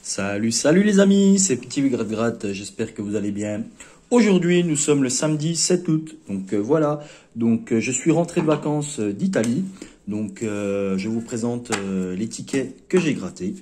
Salut les amis, c'est Petit Gratte, j'espère que vous allez bien. Aujourd'hui, nous sommes le samedi 7 août, donc voilà. Donc je suis rentré de vacances d'Italie, donc je vous présente les tickets que j'ai grattés.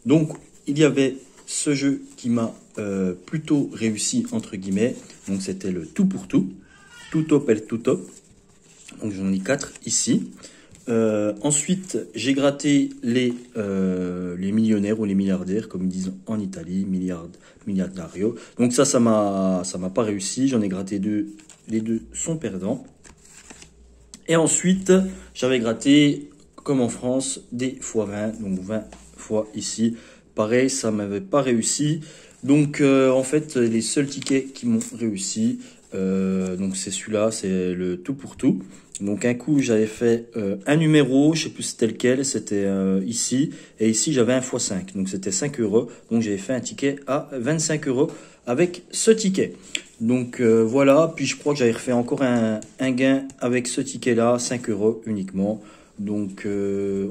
Donc il y avait ce jeu qui m'a plutôt réussi entre guillemets, donc c'était le tout pour tout, tutto per tutto. Donc j'en ai 4 ici. Ensuite, j'ai gratté les millionnaires ou les milliardaires, comme ils disent en Italie, miliardario. Donc ça m'a pas réussi. J'en ai gratté deux. Les deux sont perdants. Et ensuite, j'avais gratté, comme en France, des x20. Donc 20 fois ici. Pareil, ça m'avait pas réussi. Donc en fait, les seuls tickets qui m'ont réussi, donc c'est celui-là, c'est le tout pour tout. Donc un coup j'avais fait un numéro, je sais plus c'était lequel, c'était ici, et ici j'avais 1 x 5, donc c'était 5 €, donc j'avais fait un ticket à 25 € avec ce ticket. Donc voilà, puis je crois que j'avais refait encore un gain avec ce ticket là, 5 € uniquement. Donc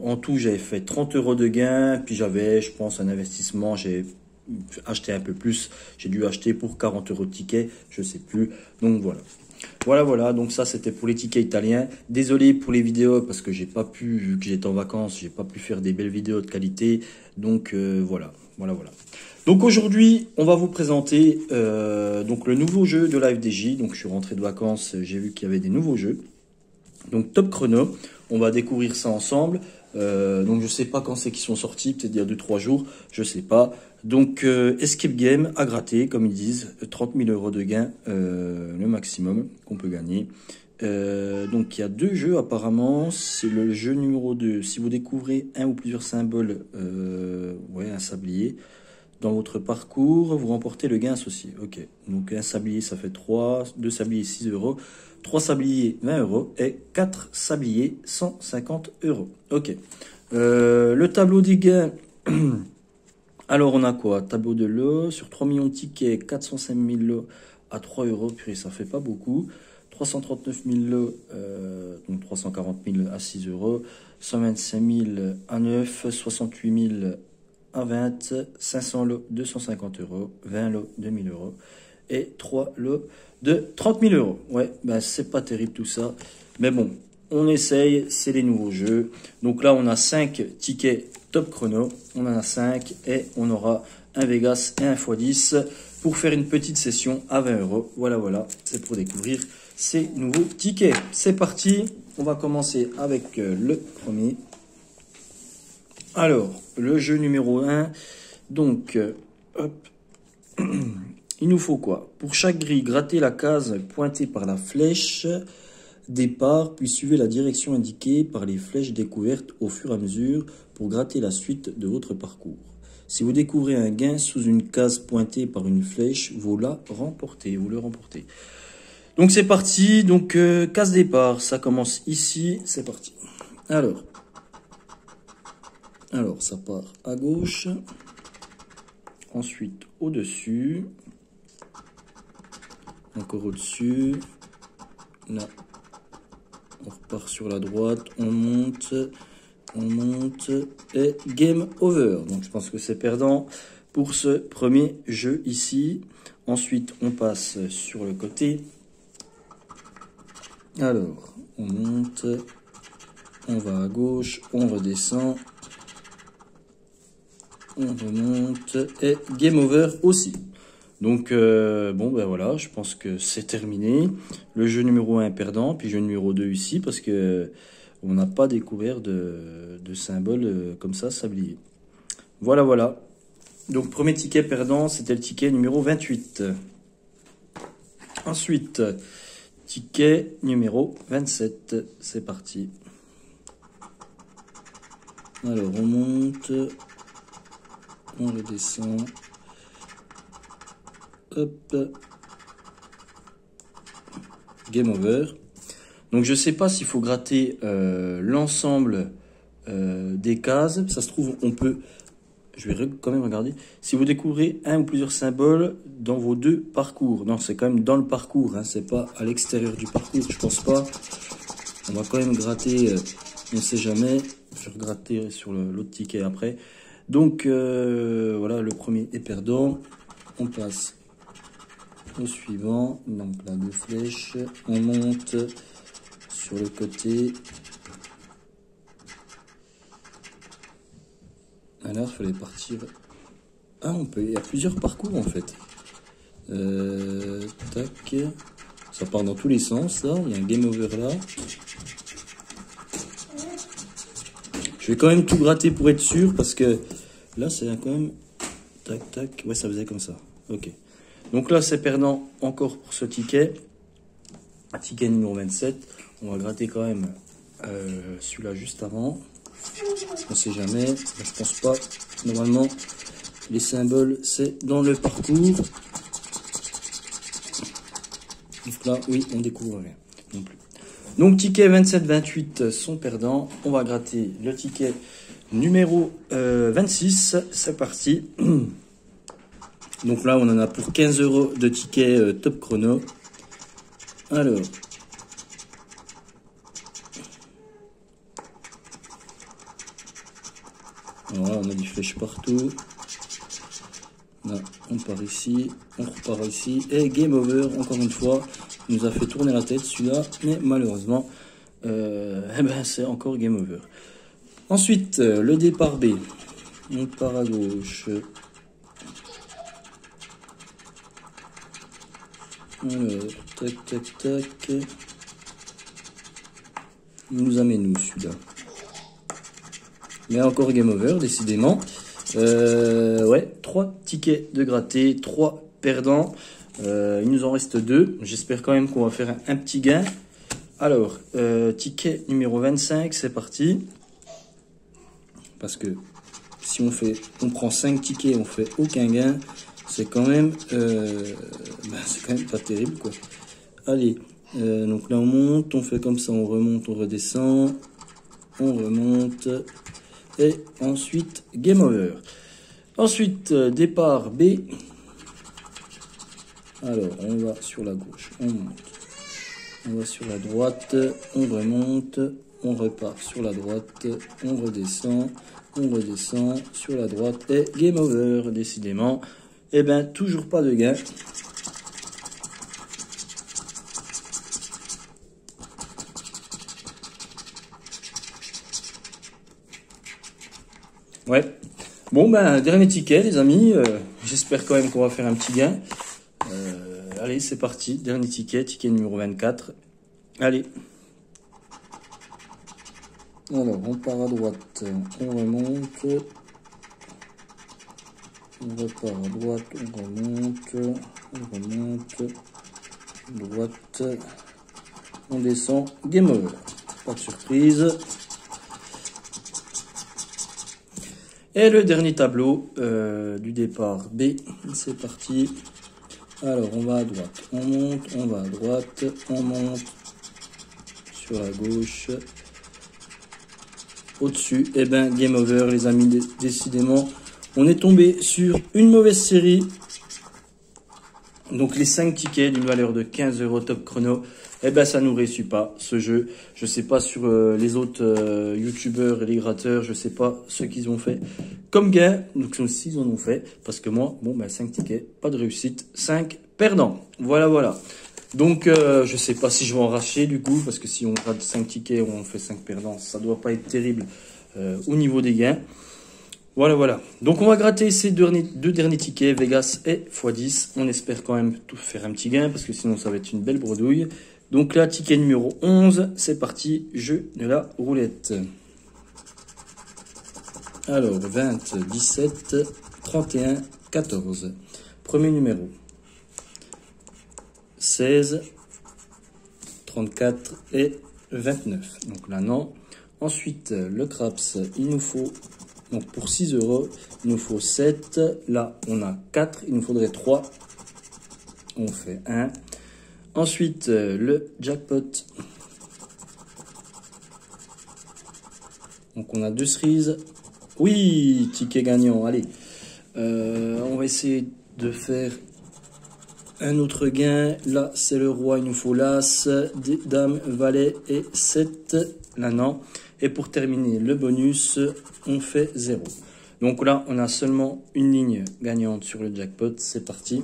en tout j'avais fait 30 € de gain, puis j'avais je pense un investissement, j'ai acheté un peu plus, j'ai dû acheter pour 40 € de ticket, je sais plus, donc voilà. Voilà, donc ça c'était pour les tickets italiens. Désolé pour les vidéos parce que j'ai pas pu, vu que j'étais en vacances, j'ai pas pu faire des belles vidéos de qualité. Donc voilà. Donc aujourd'hui, on va vous présenter donc le nouveau jeu de la FDJ. Donc je suis rentré de vacances, j'ai vu qu'il y avait des nouveaux jeux. Donc Top Chrono, on va découvrir ça ensemble. Donc je sais pas quand c'est qu'ils sont sortis, peut-être il y a 2-3 jours, je sais pas. Donc Escape Game à gratter, comme ils disent, 30 000 € de gain, le maximum qu'on peut gagner. Donc il y a 2 jeux apparemment, c'est le jeu numéro 2. Si vous découvrez un ou plusieurs symboles, un sablier, dans votre parcours, vous remportez le gain associé. Ok, donc un sablier ça fait 3, 2 sabliers 6 €, 3 sabliers 20 € et 4 sabliers 150 €. Ok, le tableau des gains, alors on a quoi? Tableau de lot, sur 3 millions de tickets, 405 000 lots à 3 €, puis ça fait pas beaucoup. 339 000 lots, donc 340 000 à 6 €, 125 000 à 9, 68 000 à 20, 500 lots 250 €, 20 lots 2000 € et 3 lots de 30 000 €. Ouais, ben c'est pas terrible tout ça, mais bon, on essaye, c'est les nouveaux jeux. Donc là, on a 5 tickets Top Chrono, on en a 5 et on aura un Vegas et un x10 pour faire une petite session à 20 €. Voilà, c'est pour découvrir ces nouveaux tickets. C'est parti, on va commencer avec le premier. Alors, le jeu numéro 1, donc, hop, il nous faut quoi? Pour chaque grille, grattez la case pointée par la flèche départ, puis suivez la direction indiquée par les flèches découvertes au fur et à mesure pour gratter la suite de votre parcours. Si vous découvrez un gain sous une case pointée par une flèche, vous le remportez. Donc c'est parti, donc case départ, ça commence ici, c'est parti. Alors ça part à gauche, ensuite au-dessus, encore au-dessus, là, on repart sur la droite, on monte, et game over. Donc je pense que c'est perdant pour ce premier jeu ici. Ensuite, on passe sur le côté. Alors, on monte, on va à gauche, on redescend, on remonte et game over aussi. Donc bon ben voilà, je pense que c'est terminé. Le jeu numéro 1 est perdant, puis jeu numéro 2 ici parce que on n'a pas découvert de symbole comme ça sablier. Voilà. Donc premier ticket perdant, c'était le ticket numéro 28. Ensuite, ticket numéro 27, c'est parti. Alors on monte, on redescend. Hop, game over. Donc je sais pas s'il faut gratter l'ensemble des cases. Ça se trouve, on peut. Je vais quand même regarder. Si vous découvrez un ou plusieurs symboles dans vos 2 parcours. Non, c'est quand même dans le parcours. Hein, c'est pas à l'extérieur du parcours. Je pense pas. On va quand même gratter. On ne sait jamais. Je vais regratter sur l'autre ticket après. Donc, voilà, le premier est perdant. On passe au suivant. Donc là, 2 flèches. On monte sur le côté. Alors, il fallait partir... Ah, on peut... Il y a plusieurs parcours, en fait. Tac. Ça part dans tous les sens, là. Il y a un game over, là. Je vais quand même tout gratter pour être sûr, parce que là, c'est quand même... Tac, tac. Ouais, ça faisait comme ça. Ok. Donc là, c'est perdant encore pour ce ticket. Ticket numéro 27. On va gratter quand même celui-là juste avant. On sait jamais. Mais je pense pas. Normalement, les symboles, c'est dans le parcours. Donc là, oui, on découvre rien non plus. Donc, ticket 27-28 sont perdants. On va gratter le ticket numéro 26. C'est parti. Donc là, on en a pour 15 € de ticket top chrono. Alors. Voilà, on a des flèches partout. Là, on part ici, on repart ici. Et game over, encore une fois. Il nous a fait tourner la tête celui-là. Mais malheureusement, eh ben, c'est encore game over. Ensuite, le départ B. On part à gauche. Alors, tac, tac, tac. Il nous amène où celui-là? Mais encore game over, décidément. Ouais, 3 tickets de gratté, 3 perdants. Il nous en reste 2. J'espère quand même qu'on va faire un petit gain. Alors, ticket numéro 25, c'est parti. Parce que si on prend 5 tickets, on fait aucun gain. C'est quand même pas terrible, quoi. Allez, donc là on monte, on fait comme ça, on remonte, on redescend, on remonte, et ensuite game over. Ensuite, départ B. Alors, on va sur la gauche, on monte, on va sur la droite, on remonte, on repart sur la droite, on redescend sur la droite, et game over, décidément. Eh bien, toujours pas de gain. Ouais. Bon, ben, dernier ticket, les amis. J'espère quand même qu'on va faire un petit gain. Allez, c'est parti. Dernier ticket, ticket numéro 24. Allez. Alors, on part à droite. On remonte. On repart à droite, on remonte, droite, on descend, game over. Pas de surprise. Et le dernier tableau du départ B, c'est parti. Alors on va à droite, on monte, on va à droite, on monte sur la gauche. Au-dessus, et ben game over les amis, décidément. On est tombé sur une mauvaise série. Donc les 5 tickets d'une valeur de 15 € top chrono. Eh ben ça nous réussit pas ce jeu. Je sais pas sur les autres youtubeurs et les gratteurs. Je sais pas ce qu'ils ont fait comme gain. Donc s'ils en ont fait. Parce que moi, bon ben 5 tickets, pas de réussite. 5 perdants. Voilà, voilà. Donc je sais pas si je vais en racheter du coup. Parce que si on rate 5 tickets ou on fait 5 perdants, ça doit pas être terrible au niveau des gains. Voilà, voilà. Donc, on va gratter ces deux derniers tickets, Vegas et x10. On espère quand même tout faire un petit gain, parce que sinon, ça va être une belle bredouille. Donc là, ticket numéro 11, c'est parti, jeu de la roulette. Alors, 20, 17, 31, 14. Premier numéro. 16, 34 et 29. Donc là, non. Ensuite, le craps, il nous faut... Donc pour 6 €, il nous faut 7. Là, on a 4. Il nous faudrait 3. On fait 1. Ensuite, le jackpot. Donc on a 2 cerises. Oui, ticket gagnant. Allez. On va essayer de faire un autre gain. Là, c'est le roi. Il nous faut l'as, dame, valet et 7. Là, non. Et pour terminer le bonus, on fait 0. Donc là, on a seulement une ligne gagnante sur le jackpot. C'est parti.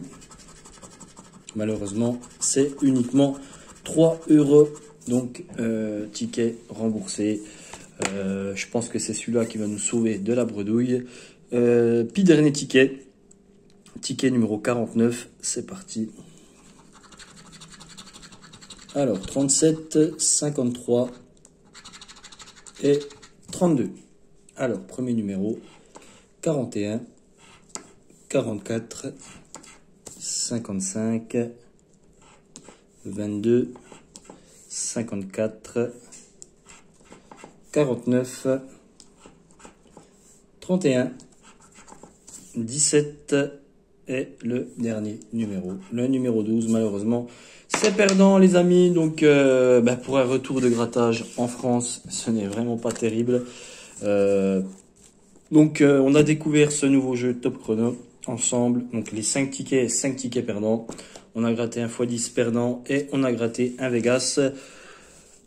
Malheureusement, c'est uniquement 3 €. Donc, ticket remboursé. Je pense que c'est celui-là qui va nous sauver de la bredouille. Puis dernier ticket. Ticket numéro 49. C'est parti. Alors, 37, 53 et 32. Alors, premier numéro. 41, 44, 55, 22, 54, 49, 31, 17 et le dernier numéro, le numéro 12. Malheureusement, c'est perdant les amis. Donc pour un retour de grattage en France, ce n'est vraiment pas terrible. On a découvert ce nouveau jeu Top Chrono ensemble. Donc les 5 tickets perdants. On a gratté un x10 perdant et on a gratté un Vegas.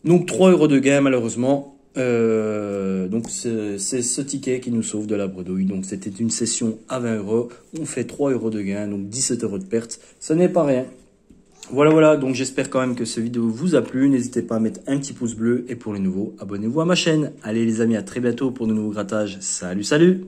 Donc 3 € de gain malheureusement. Donc c'est ce ticket qui nous sauve de la bredouille. Donc c'était une session à 20 €. On fait 3 € de gain, donc 17 € de perte. Ce n'est pas rien. Voilà, donc j'espère quand même que cette vidéo vous a plu. N'hésitez pas à mettre un petit pouce bleu et pour les nouveaux, abonnez-vous à ma chaîne. Allez les amis, à très bientôt pour de nouveaux grattages. Salut, salut!